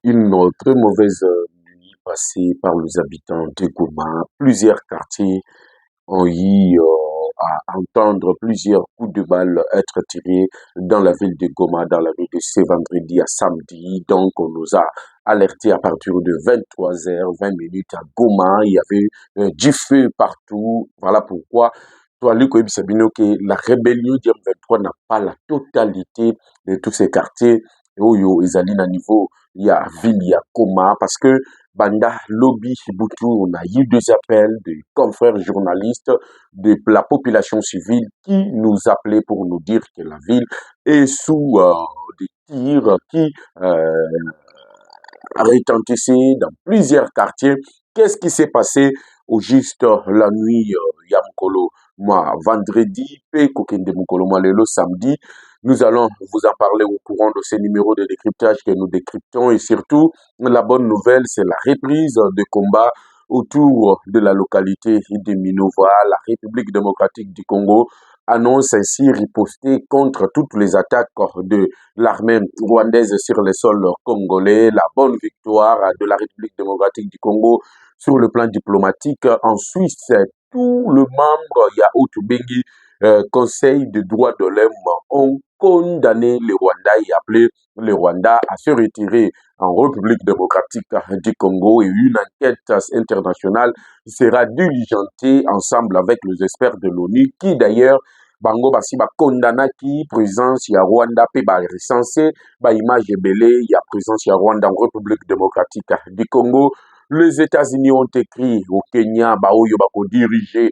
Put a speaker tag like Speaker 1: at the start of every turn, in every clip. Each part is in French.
Speaker 1: Une très mauvaise nuit passée par les habitants de Goma. Plusieurs quartiers ont eu à entendre plusieurs coups de balle être tirés dans la ville de Goma, dans la nuit de ce vendredi à samedi. Donc, on nous a alerté à partir de 23h20 à Goma. Il y avait du feu partout. Voilà pourquoi, toi, Luc Sabino, que la rébellion du M23 n'a pas la totalité de tous ces quartiers. Oyo, ils à niveau, il y a ville, il y a Goma, parce que Banda Lobby Chibutu, on a eu des appels de confrères journalistes de la population civile qui nous appelaient pour nous dire que la ville est sous des tirs qui retentissaient dans plusieurs quartiers. Qu'est-ce qui s'est passé au juste la nuit Yamkolo, moi, vendredi, pe Kokende Mukolo, moi, le samedi. Nous allons vous en parler au courant de ces numéros de décryptage que nous décryptons et surtout, la bonne nouvelle, c'est la reprise de combat autour de la localité de Minova. La République démocratique du Congo annonce ainsi riposter contre toutes les attaques de l'armée rwandaise sur le sol congolais. La bonne victoire de la République démocratique du Congo sur le plan diplomatique. En Suisse, tout le membre Yahoo Bengi Conseil des droits de l'homme ont condamné le Rwanda et appelé le Rwanda à se retirer en République démocratique du Congo et une enquête internationale sera diligentée ensemble avec les experts de l'ONU qui d'ailleurs bango basi ba condamna qui présence ya Rwanda pe ba recensé ba image belé ya présence ya Rwanda en République démocratique du Congo. Les États-Unis ont écrit au Kenya ba oyo ba ko diriger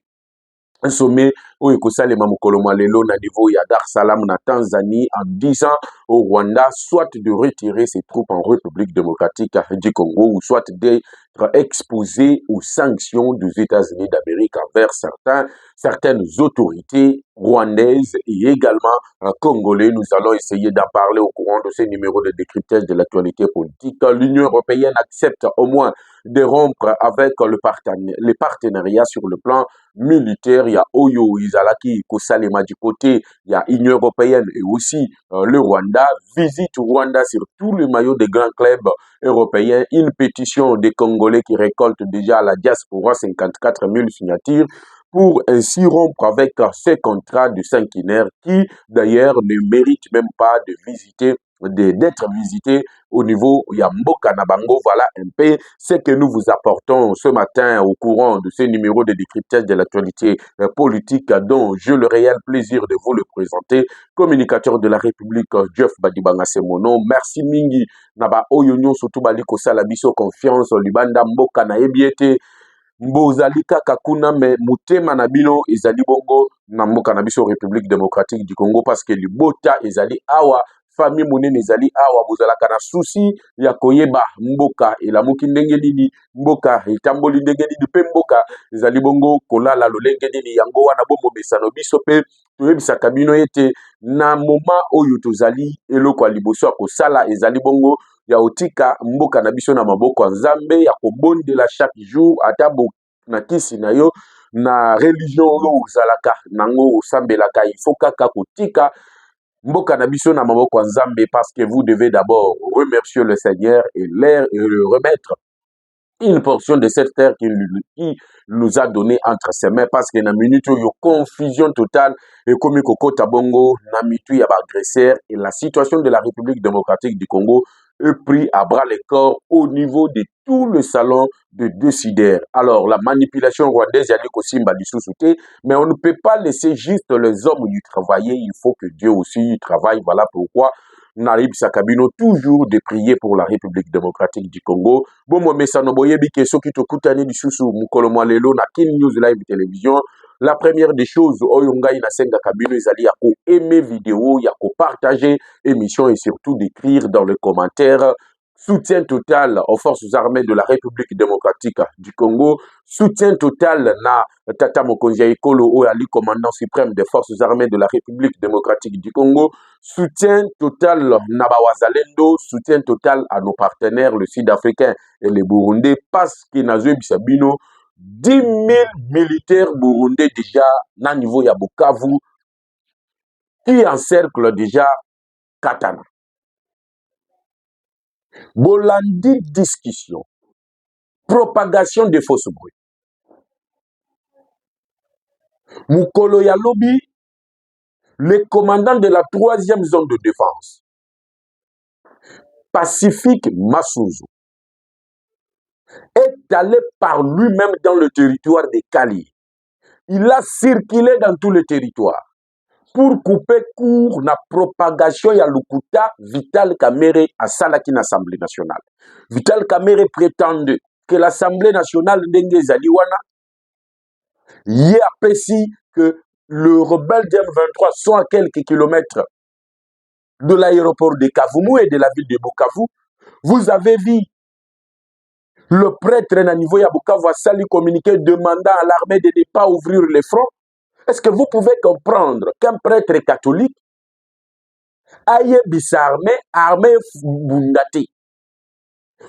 Speaker 1: un sommet où ekosalema mokolo mwa lelo na niveau ya Dar es Salaam na Tanzanie en disant au Rwanda soit de retirer ses troupes en République démocratique du Congo ou soit d'être exposé aux sanctions des États-Unis d'Amérique envers certaines autorités rwandaises et également congolais. Nous allons essayer d'en parler au courant de ces numéros de décryptage de l'actualité politique. L'Union européenne accepte au moins de rompre avec les partenariats sur le plan militaire. Il y a Oyo Izalaki Kosalema du côté, il y a Union européenne et aussi le Rwanda. Visite Rwanda sur tout le maillot des grands clubs européens. Une pétition des Congolais qui récolte déjà à la diaspora 54 000 signatures pour ainsi rompre avec ces contrats de sanguinaires qui d'ailleurs ne méritent même pas de visiter d'être visité au niveau Yamboka Nabango. Voilà un peu ce que nous vous apportons ce matin au courant de ce numéro de décryptage de l'actualité politique dont j'ai le réel plaisir de vous le présenter. Communicateur de la République, Jeff Badibanga Semono. Merci Mingi. Naba Oyonyo surtout Baliko Salabiso confiance Libanda Mboka na Ebiete. Mbozali kaka kuna me mutema na bino ezali bongo na mboka na biso République démocratique du Congo parce que libota ezali awa famille monene ezali awa bozalaka na souci ya koyeba mboka elamuki ndenge nini mboka etamboli ndenge nini pe mboka ezali bongo kolala lolenge nini yango wana bomo besano biso pe toyebisaka bino ete na moma oyo tozali eloko ya liboso ya kosala ezali bongo ya otika mboka na biso na maboko ya Nzambe ya kobondela chaque jour ata na kisi na yo na religion oyo ozalaka nango osambelaka il faut kaka kotika mboka na biso na maboko ya Nzambe parce que vous devez d'abord remercier le Seigneur et le remettre une portion de cette terre qui nous a donné entre ses mains parce que na minute yo confusion totale et comme kokota bongo na mitu ya ba agresseur et la situation de la République démocratique du Congo est pris à bras le corps au niveau de tout le salon de décideurs. Alors, la manipulation rwandaise, il y a des Kosimba du sous-souté, mais on ne peut pas laisser juste les hommes y travailler, il faut que Dieu aussi y travaille. Voilà pourquoi Narib Sakabino toujours de prier pour la République démocratique du Congo. Bon, moi, mais ça ne boye bi question qui te coûte année du sous Mukolo Mwalelo na Kin News Live Télévision. La première des choses, Oyonga Inasenga Kabino Izali Yako aimer vidéo, Yako partager émission et surtout d'écrire dans les commentaires. Soutien total aux forces armées de la République démocratique du Congo. Soutien total na Tata Mokonzi Ekolo Oyali, commandant suprême des forces armées de la République démocratique du Congo. Soutien total na Bawazalendo. Soutien total à nos partenaires, le Sud-Africain et les Burundais, parce que Nazwe Bisabino, 10 000 militaires burundais déjà, na niveau ya Bukavu, qui encerclent déjà Katana. bolandi discussion, propagation de fausses bruits. Mukolo ya lobi, le commandant de la 3e zone de défense, Pacifique Massouzou, est allé par lui-même dans le territoire de Kali. Il a circulé dans tout le territoire pour couper court la propagation ya Lukuta Vital Kamerhe à Salaki na Assemblée nationale. Vital Kamerhe prétendait que l'Assemblée nationale ndenge zaliwana y apesi que le rebelle d'M23 sont à quelques kilomètres de l'aéroport de Kavumu et de la ville de Bukavu. Vous avez vu le prêtre à niveau ya Bukavu a sali communiqué demandant à l'armée de ne pas ouvrir les fronts. Est-ce que vous pouvez comprendre qu'un prêtre catholique aille bisarmé, armé bundate?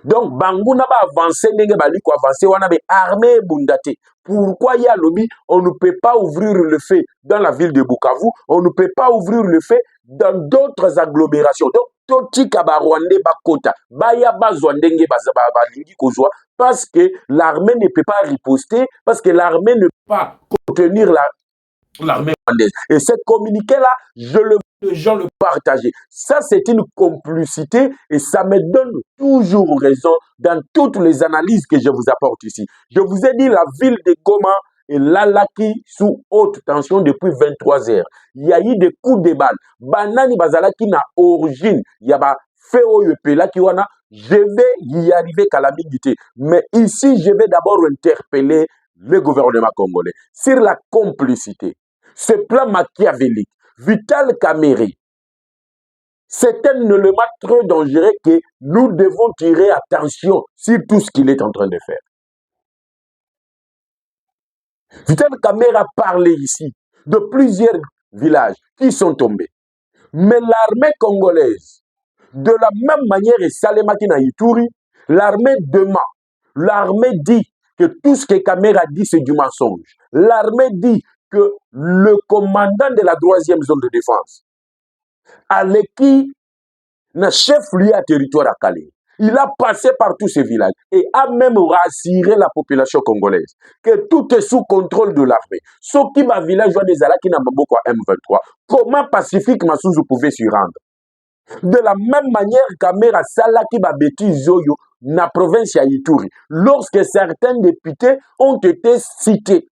Speaker 1: Donc, Bangouna va avancer, n'est pas avancer, on a armé bundate. Pourquoi il y a lobby? On ne peut pas ouvrir le feu dans la ville de Bukavu, on ne peut pas ouvrir le feu dans d'autres agglomérations. Donc, Totika Barwande Bakota, Baya Bazwandenge Bazabalingi Kozwa, parce que l'armée ne peut pas riposter, parce que l'armée ne peut pas contenir l'armée rwandaise. Et ce communiqué-là, les gens le partageaient. Ça, c'est une complicité et ça me donne toujours raison dans toutes les analyses que je vous apporte ici. Je vous ai dit, la ville de Goma est lalaki sous haute tension depuis 23 heures. Il y a eu des coups de balle. Banani Bazalaki na origine. Il y a fait là qui wana. Je vais y arriver calamité. Mais ici, je vais d'abord interpeller le gouvernement congolais sur la complicité. Ce plan machiavélique, Vital Kamerhe, c'est un élément très dangereux que nous devons tirer attention sur tout ce qu'il est en train de faire. Vital Kamerhe a parlé ici de plusieurs villages qui sont tombés. Mais l'armée congolaise, de la même manière, et Salemaki na Ituri, l'armée demande, l'armée dit que tout ce que Kamerhe a dit, c'est du mensonge. L'armée dit que le commandant de la 3e zone de défense, Aleki, le chef-lieu à territoire à Calais, il a passé par tous ces villages et a même rassuré la population congolaise que tout est sous contrôle de l'armée. Ce qui va village des Alaki na Maboko à M23, comment Pacifique Massouzou pouvait s'y rendre? De la même manière, Kamerhe Salaki va bêtise Zoyo, na province à Ituri, lorsque certains députés ont été cités.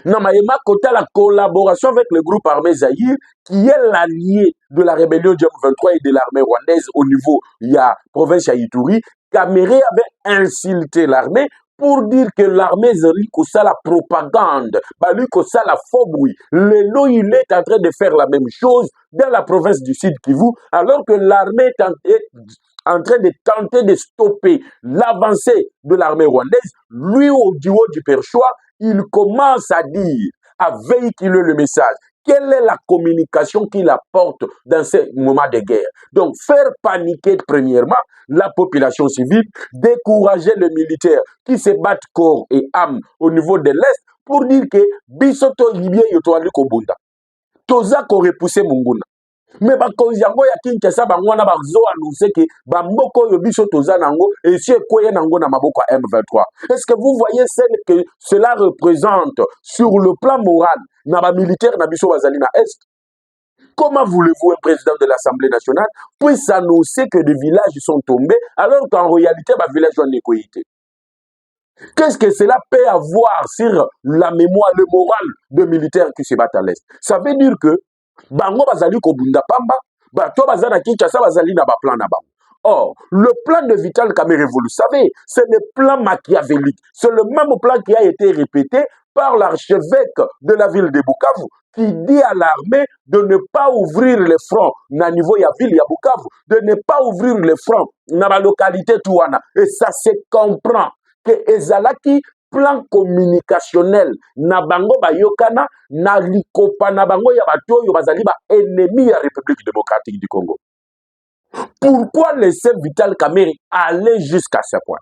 Speaker 1: Namayema Kota, la collaboration avec le groupe armé Zaïre, qui est l'allié de la rébellion du M23 et de l'armée rwandaise au niveau, il y a province à Ituri, Kamerhe avait insulté l'armée pour dire que l'armée Zeri ça la propagande, lui ça la faux bruit. Le lot, il est en train de faire la même chose dans la province du Sud Kivu, alors que l'armée est en train de tenter de stopper l'avancée de l'armée rwandaise. Lui, au haut du perchoir, il commence à dire, à véhiculer le message. Quelle est la communication qu'il apporte dans ces moments de guerre? Donc, faire paniquer premièrement la population civile, décourager les militaires qui se battent corps et âme au niveau de l'Est pour dire que Bisoto Libye Yotoali Kobunda. Toza ko repousser Munguna. Mais bakonzi yango ya Kinshasa bangwana bazo annoncer que bamboko yo biso toza nango et si ekoye nango na maboko à M23. Est-ce que vous voyez celle que cela représente sur le plan moral na ba militaire na biso bazali na Est? Comment voulez-vous un président de l'Assemblée nationale puisse annoncer que des villages sont tombés alors qu'en réalité ba village ont été? Qu'est-ce que cela peut avoir sur la mémoire, le moral de militaires qui se battent à l'Est? Ça veut dire que bango bazali ko bunda pamba, bato bazana Kinshasa bazali na ba plan na bango. Or, le plan de Vital Kamerhe, vous le savez, c'est le plan machiavélique. C'est le même plan qui a été répété par l'archevêque de la ville de Bukavu, qui dit à l'armée de ne pas ouvrir les fronts na niveau ya ville ya Bukavu, de ne pas ouvrir les fronts na la localité Touana. Et ça se comprend que ezalaki plan communicationnel na bango bayokana na likopa na bango ya bato yo bazali ba ennemi ya République démocratique du Congo. Pourquoi laisser Vital Kamerhe aller jusqu'à ce point?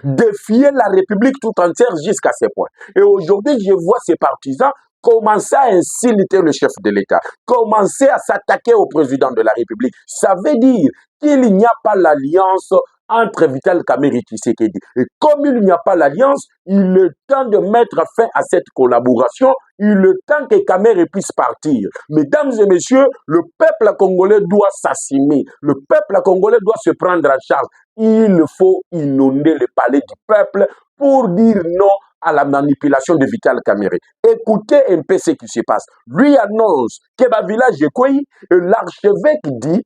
Speaker 1: Défier la République tout entière jusqu'à ce point. Et aujourd'hui, je vois ces partisans commencer à insulter le chef de l'État, commencer à s'attaquer au président de la République, ça veut dire qu'il n'y a pas l'alliance entre Vital Kamerhe et Tshisekedi. Et comme il n'y a pas l'alliance, il est temps de mettre fin à cette collaboration, il est temps que Kamerhe puisse partir. Mesdames et messieurs, le peuple congolais doit s'assumer, le peuple congolais doit se prendre en charge. Il faut inonder le palais du peuple pour dire non à la manipulation de Vital Kamerhe. Écoutez un peu ce qui se passe. Lui annonce que le village de Koyi, l'archevêque dit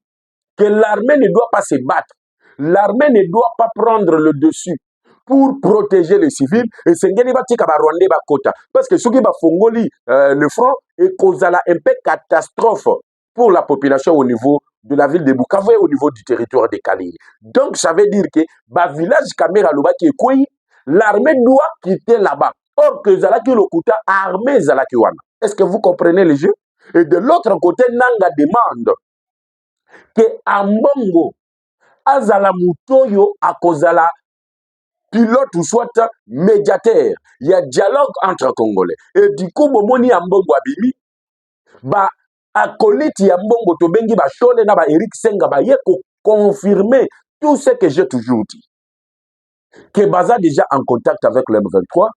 Speaker 1: que l'armée ne doit pas se battre. L'armée ne doit pas prendre le dessus pour protéger les civils. Et c'est ce qui Rwandais bakota. Parce que ce qui va fongoli le front est causala un peu catastrophe pour la population au niveau de la ville de Bukavu et au niveau du territoire de Kali. Donc ça veut dire que le village Kamera Lobaki et Koyi, l'armée doit quitter là-bas. Or que Zalaki Lokuta armée Zalaki Wana. Est-ce que vous comprenez le jeu? Et de l'autre côté, Nanga demande que Ambongo azala mutoyo akozala pilote ou soit médiateur. Il y a dialogue entre Congolais. Et du coup, bomoni Ambongo abimi, ba akoliti ya Mbongo tobengi ba Shole na ba Eric Senga ba yeko confirmer tout ce que j'ai toujours dit. Que Baza déjà en contact avec le M23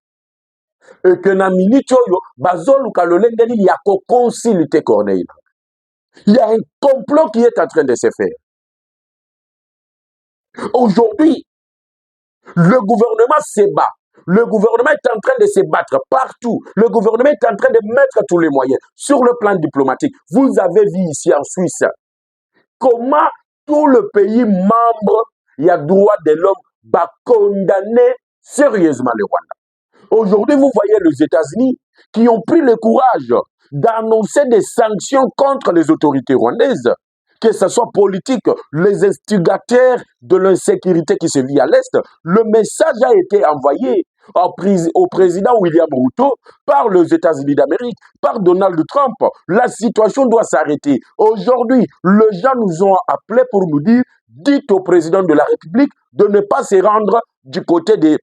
Speaker 1: et que na minute yo bazolu kalolengeli ya ko consulter Corneille. Il y a un complot qui est en train de se faire. Aujourd'hui, le gouvernement se bat. Le gouvernement est en train de se battre partout. Le gouvernement est en train de mettre tous les moyens. Sur le plan diplomatique, vous avez vu ici en Suisse comment tout le pays membre, il y a droit de l'homme, va condamner sérieusement le Rwanda. Aujourd'hui, vous voyez les États-Unis qui ont pris le courage d'annoncer des sanctions contre les autorités rwandaises, que ce soit politique, les instigateurs de l'insécurité qui se vit à l'Est. Le message a été envoyé au président William Ruto par les États-Unis d'Amérique, par Donald Trump. La situation doit s'arrêter. Aujourd'hui, les gens nous ont appelés pour nous dire, dites au président de la République de ne pas se rendre du côté des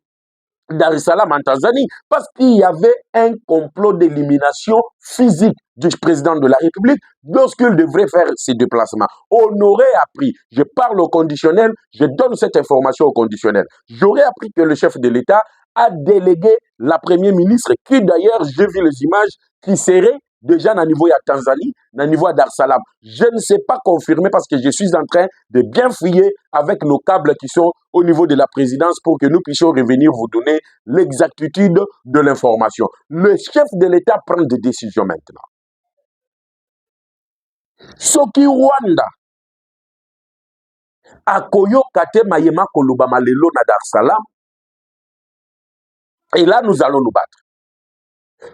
Speaker 1: Dar es Salaam en Tanzanie, parce qu'il y avait un complot d'élimination physique du président de la République lorsqu'il devrait faire ses déplacements. On aurait appris, je parle au conditionnel, je donne cette information au conditionnel, j'aurais appris que le chef de l'État a délégué la première ministre, qui d'ailleurs, j'ai vu les images, qui serait déjà à niveau de Tanzanie, à niveau de Dar es Salaam. Je ne sais pas confirmer parce que je suis en train de bien fouiller avec nos câbles qui sont au niveau de la présidence pour que nous puissions revenir vous donner l'exactitude de l'information. Le chef de l'État prend des décisions maintenant. Soki Rwanda akoyo kate mayema koloba malelo na Dar es Salaam, et là nous allons nous battre.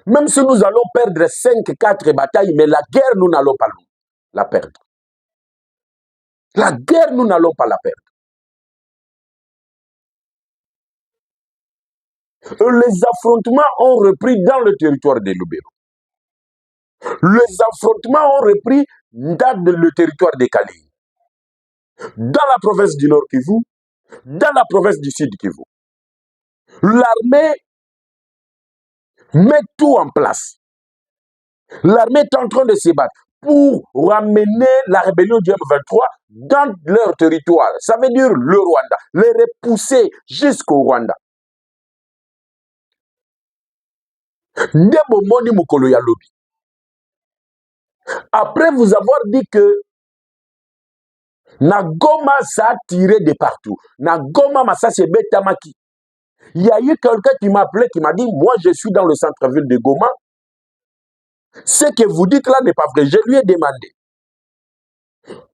Speaker 1: Même si nous allons perdre 5-4 batailles, mais la guerre, nous n'allons pas la perdre. La guerre, nous n'allons pas la perdre. Les affrontements ont repris dans le territoire de Lubero. Les affrontements ont repris dans le territoire de Kali. Dans la province du Nord Kivu, dans la province du Sud Kivu. L'armée met tout en place. L'armée est en train de se battre pour ramener la rébellion du M23 dans leur territoire. Ça veut dire le Rwanda, les repousser jusqu'au Rwanda. Après vous avoir dit que Nagoma ça a tiré de partout. Nagoma ça c'est Betamaki. Il y a eu quelqu'un qui m'a appelé, qui m'a dit, moi je suis dans le centre-ville de Goma. Ce que vous dites là n'est pas vrai. Je lui ai demandé.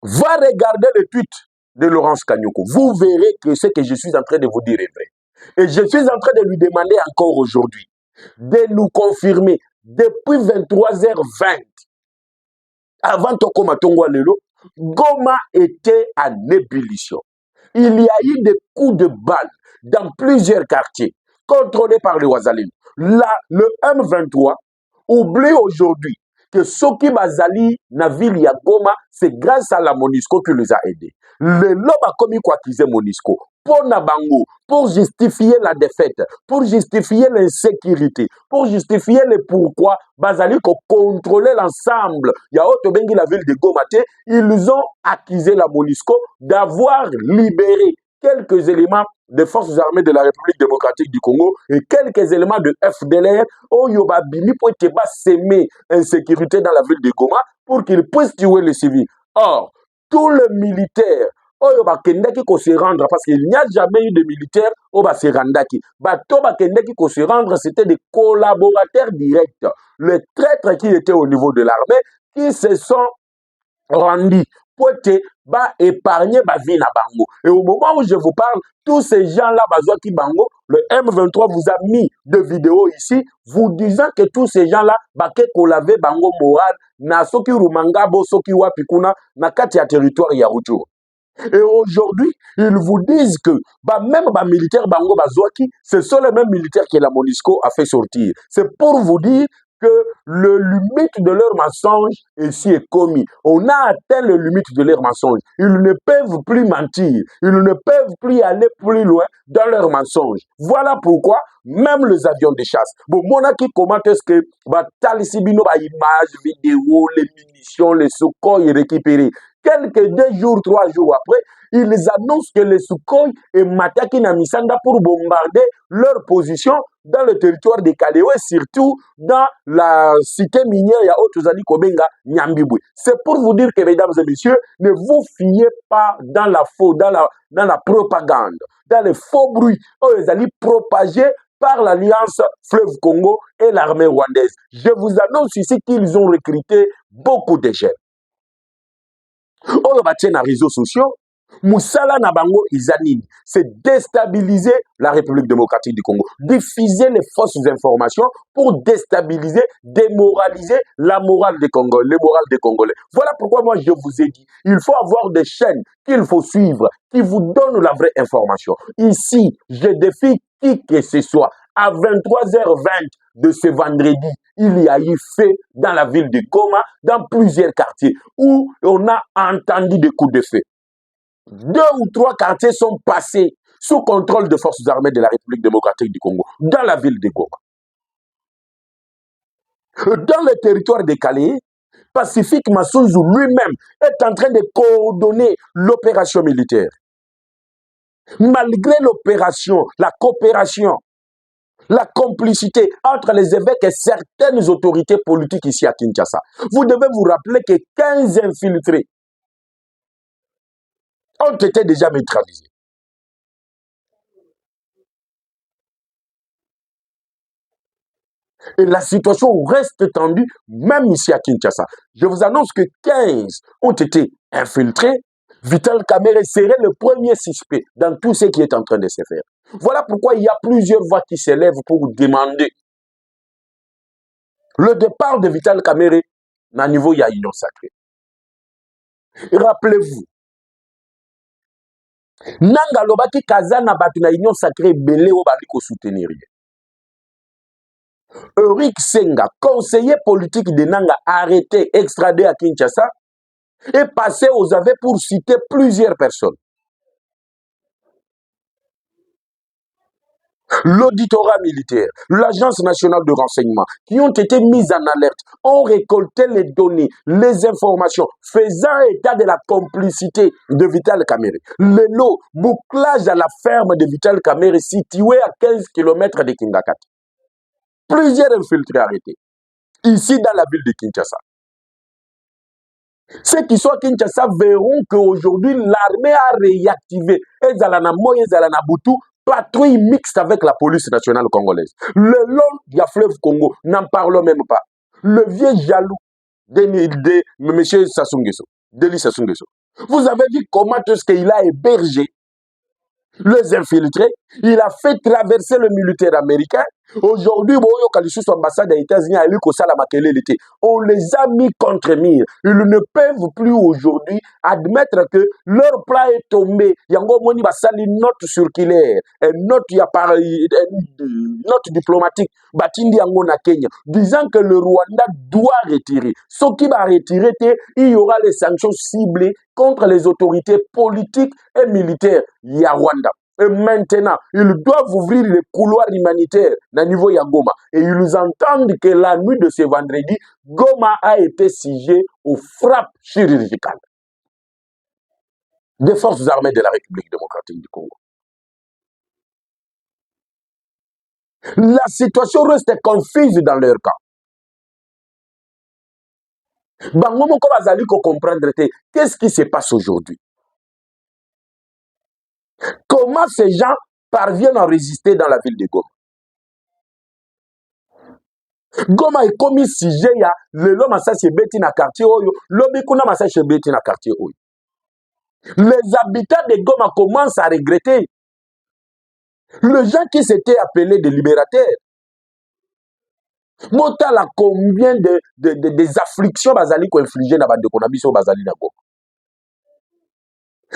Speaker 1: Va regarder le tweet de Laurence Kanyoko. Vous verrez que ce que je suis en train de vous dire est vrai. Et je suis en train de lui demander encore aujourd'hui de nous confirmer depuis 23h20, avant Tokoma Tongwa Lelo, Goma était en ébullition. Il y a eu des coups de balle dans plusieurs quartiers contrôlés par les Ouazalines. Là, le M23 oublie aujourd'hui que Soki Bazali na ville ya Goma, c'est grâce à la MONUSCO qui les a aidés. Le loba komi kwa kize MONUSCO. pour Nabango, pour justifier la défaite, pour justifier l'insécurité, pour justifier le pourquoi, Bazali ko contrôler l'ensemble. Il y a autre bengi la ville de Gomate, ils ont accusé la MONUSCO d'avoir libéré quelques éléments des forces armées de la République démocratique du Congo et quelques éléments de FDLR au Yoba Bimi pour semer insécurité dans la ville de Goma pour qu'ils puissent tuer les civils. Or, tous les militaires oyo bakendaki ko se rendre parce qu'il n'y a jamais eu de militaires au ba se randaki bato bakendaki ko se rendre, c'était des collaborateurs directs, les traîtres qui étaient au niveau de l'armée qui se sont rendus pour épargner ba vie na bango. Et au moment où je vous parle, tous ces gens-là bazwaki bango, le M23 vous a mis de vidéos ici vous disant que tous ces gens-là bake ko laver bango moral na soki rumanga bo soki wapikuna na kati ya territoire ya Rutshuru. Et aujourd'hui, ils vous disent que même les militaires Bango Bazouaki, ce sont les mêmes militaires que la MONUSCO a fait sortir. C'est pour vous dire que le limite de leur mensonge ici est commis. On a atteint le limite de leur mensonge. Ils ne peuvent plus mentir. Ils ne peuvent plus aller plus loin dans leur mensonge. Voilà pourquoi même les avions de chasse. Bon, Monaki, comment est-ce que Talisibino, images, vidéos, les munitions, les Sukhoi récupérés. Quelques 2 jours, 3 jours après, ils annoncent que les Sukhoi et Mataki Namisanda pour bombarder leur position dans le territoire de Kalewe, surtout dans la cité minière ya Otuzali Kobenga Nyambibwe. C'est pour vous dire que, mesdames et messieurs, ne vous fiez pas dans la faux, dans la propagande, dans les faux bruits. Ils allaient propager par l'Alliance Fleuve Congo et l'armée rwandaise. Je vous annonce ici qu'ils ont recruté beaucoup de jeunes. Oyo batien na réseaux sociaux, Moussala Nabango Izanini, c'est déstabiliser la République démocratique du Congo, diffuser les fausses informations pour déstabiliser, démoraliser la morale des Congolais, le moral des Congolais. Voilà pourquoi moi je vous ai dit, il faut avoir des chaînes qu'il faut suivre, qui vous donnent la vraie information. Ici, je défie qui que ce soit. À 23h20 de ce vendredi, il y a eu fait dans la ville de Goma, dans plusieurs quartiers, où on a entendu des coups de feu. 2 ou 3 quartiers sont passés sous contrôle des forces armées de la République démocratique du Congo, dans la ville de Goma. Dans le territoire de Calais, Pacifique Massouzou lui-même est en train de coordonner l'opération militaire. Malgré l'opération, la coopération, la complicité entre les évêques et certaines autorités politiques ici à Kinshasa. Vous devez vous rappeler que 15 infiltrés ont été déjà neutralisés. Et la situation reste tendue même ici à Kinshasa. Je vous annonce que 15 ont été infiltrés. Vital Kamerhe serait le premier suspect dans tout ce qui est en train de se faire. Voilà pourquoi il y a plusieurs voix qui s'élèvent pour demander le départ de Vital Kamerhe à niveau de l'Union sacrée. Rappelez-vous, Nanga Lobaki Kazana batu na Union sacrée belé o bali ko soutenir. Eric Senga, conseiller politique de Nanga, arrêté, extradé à Kinshasa, est passé aux aveux pour citer plusieurs personnes. L'auditorat militaire, l'Agence nationale de renseignement, qui ont été mises en alerte, ont récolté les données, les informations, faisant état de la complicité de Vital Kamerhe. Le lot, bouclage à la ferme de Vital Kamerhe, située à 15 km de Kindakat. Plusieurs infiltrés arrêtés, ici dans la ville de Kinshasa. Ceux qui sont à Kinshasa verront qu'aujourd'hui, l'armée a réactivé Ezalana Butu, patrouille mixte avec la police nationale congolaise. Le long du fleuve Congo, n'en parlons même pas. Le vieux jaloux de M. Sassou Nguesso, Denis Sassou Nguesso. Vous avez vu comment est-ce qu'il a hébergé les infiltrés, il a fait traverser le militaire américain. Aujourd'hui, ambassade des États-Unis on les a mis contre mire. Ils ne peuvent plus aujourd'hui admettre que leur plan est tombé. Yango moni basali note circulaire, une note diplomatique, batindi yango na Kenya, disant que le Rwanda doit retirer. Ce qui va retirer, il y aura les sanctions ciblées contre les autorités politiques et militaires. Ya Rwanda. Et maintenant, ils doivent ouvrir les couloirs humanitaires à niveau ya Goma. Et ils entendent que la nuit de ce vendredi, Goma a été sujet aux frappes chirurgicales des forces armées de la République démocratique du Congo. La situation reste confuse dans leur cas. Qu'est-ce qui se passe aujourd'hui? Comment ces gens parviennent à résister dans la ville de Goma? Goma est commis sujet ya lelo masasi beti na quartier oyo, lobi kuna masasi beti na quartier oyo. Les habitants de Goma commencent à regretter. Le gens qui s'étaient appelés des libérateurs. Motala combien des afflictions bazali ko infliger na bande konabiso bazali na Goma.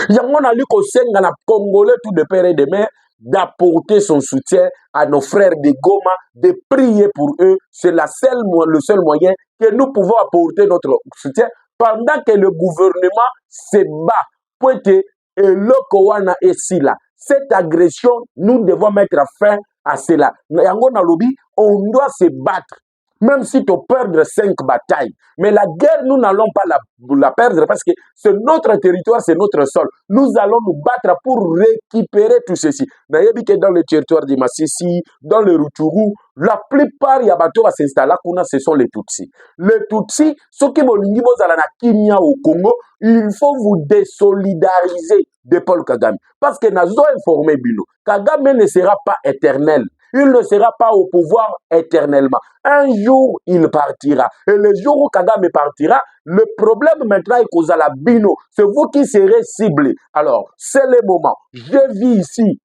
Speaker 1: Yango na li ko senga na Congolais tout de père et de mère d'apporter son soutien à nos frères de Goma, de prier pour eux. C'est le seul moyen que nous pouvons apporter notre soutien pendant que le gouvernement se bat. Pointe et lokowana et sila. Cette agression, nous devons mettre fin à cela. Yango na lobi, on doit se battre. Même si tu perds 5 batailles. Mais la guerre, nous n'allons pas la perdre parce que c'est notre territoire, c'est notre sol. Nous allons nous battre pour récupérer tout ceci. Nayebi que dans le territoire de Massissi, dans le Rutshuru, la plupart ya bato va s'installer kuna, ce sont les Tutsis. Les Tutsis, ceux qui bolingi bozala na kimia au Congo, il faut vous désolidariser de Paul Kagame. Parce que nazo informé bino, Kagame ne sera pas éternel. Il ne sera pas au pouvoir éternellement. Un jour, il partira. Et le jour où Kagame partira, le problème maintenant est qu'aux Alabino, c'est vous qui serez ciblés. Alors, c'est le moment. Je vis ici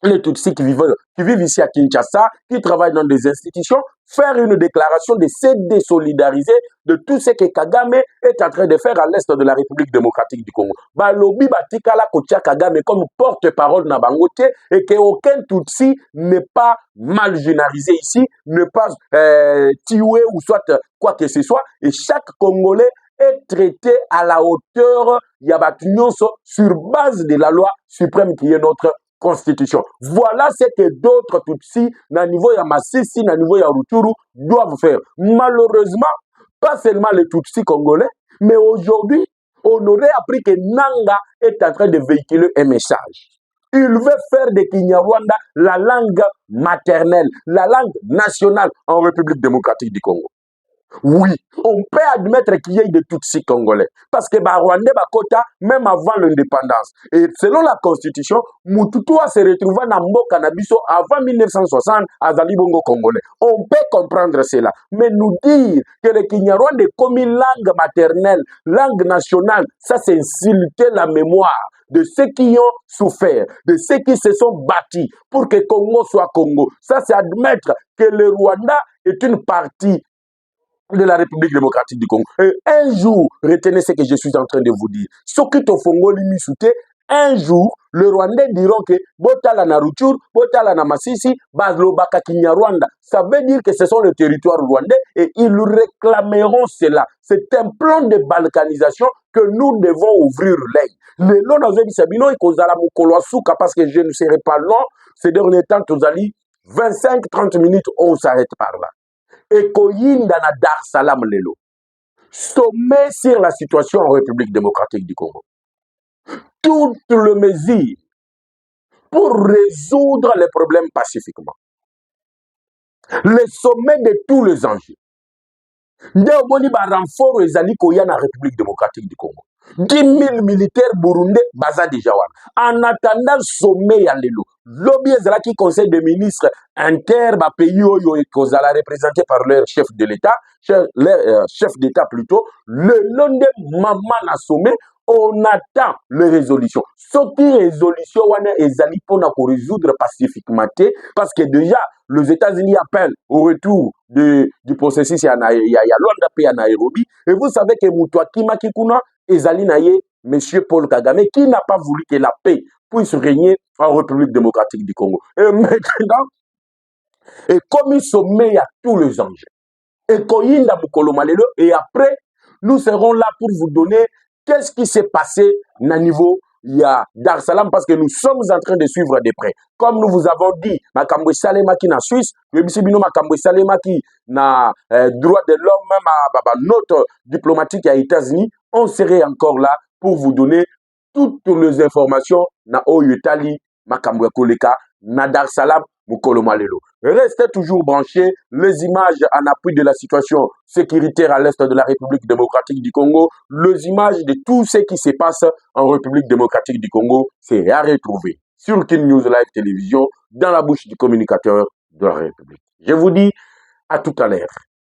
Speaker 1: les Tutsis qui vivent ici à Kinshasa, qui travaillent dans des institutions, faire une déclaration de se désolidariser de tout ce que Kagame est en train de faire à l'est de la République démocratique du Congo. Balobi batikala kotia Kagame comme porte-parole na bangote et qu'aucun Tutsi n'est pas mal généralisé ici, ne pas tué ou soit quoi que ce soit. Et chaque Congolais est traité à la hauteur Yabatunyoso sur base de la loi suprême qui est notre Constitution. Voilà ce que d'autres Tutsis, na niveau ya Massissi, na niveau ya Rutshuru, doivent faire. Malheureusement, pas seulement les Tutsis congolais, mais aujourd'hui, on aurait appris que Nanga est en train de véhiculer un message. Il veut faire de Kinyarwanda la langue maternelle, la langue nationale en République démocratique du Congo. Oui, on peut admettre qu'il y ait des Tutsis congolais. Parce que Rwandais, Bakota, même avant l'indépendance. Et selon la Constitution, Mututua se retrouva dans Mboka Nabiso avant 1960 à Zalibongo congolais. On peut comprendre cela. Mais nous dire que le Kinyarwanda est comme une langue maternelle, langue nationale, ça c'est insulter la mémoire de ceux qui ont souffert, de ceux qui se sont bâtis pour que Congo soit Congo. Ça c'est admettre que le Rwanda est une partie de la République démocratique du Congo. Et un jour, retenez ce que je suis en train de vous dire. Ce qui te fongo limisouté, un jour, le Rwandais diront que Botala na Rutshuru, Botala na Massissi, Bazlo Baka Kinyarwanda. Ça veut dire que ce sont les territoires rwandais et ils réclameront cela. C'est un plan de balkanisation que nous devons ouvrir l'œil. Le long dans un sabino et kozala mukolo souka parce que je ne serai pas long. Ces derniers temps, Tozali, 25-30 minutes, on s'arrête par là. Et Koyinda na Dar Salam Lelo. Sommet sur la situation en République démocratique du Congo. Toutes les mesures pour résoudre les problèmes pacifiquement. Le sommet de tous les enjeux. Nde omoni ba renfort ezali koya na République démocratique du Congo. 10 000 militaires burundais baza déjà wana. En attendant sommet ya lelo, lobby ezalaki conseil des ministres inter ba pays oyo ekozala représenté par leur chef de l'État, chef d'État plutôt, le long de maman na sommet, on attend les résolutions. Ce qui résolution wana ezali pona ko résoudre pacifiquement parce que déjà les États-Unis appellent au retour du processus à Luanda et à Nairobi. Et vous savez que Moutouakima Kikuna ezali naye monsieur Paul Kagame qui n'a pas voulu que la paix puisse régner en République démocratique du Congo. Et maintenant, et comme il sommet à tous les enjeux, et Koyinda Mukolo Malelo, et après, nous serons là pour vous donner qu'est-ce qui s'est passé au niveau il y a Dar es Salaam parce que nous sommes en train de suivre de près. Comme nous vous avons dit, Makambo Salemaki na Suisse, Makambo Salemaki na droit de l'homme, même à note diplomatique à États-Unis, on serait encore là pour vous donner toutes les informations na Oyetali, Makambo Koleka, na Dar es Salaam, Mukolo Malelo. Restez toujours branchés. Les images en appui de la situation sécuritaire à l'est de la République démocratique du Congo, les images de tout ce qui se passe en République démocratique du Congo, c'est à retrouver sur Kin News Live Télévision dans la bouche du communicateur de la République. Je vous dis à tout à l'heure.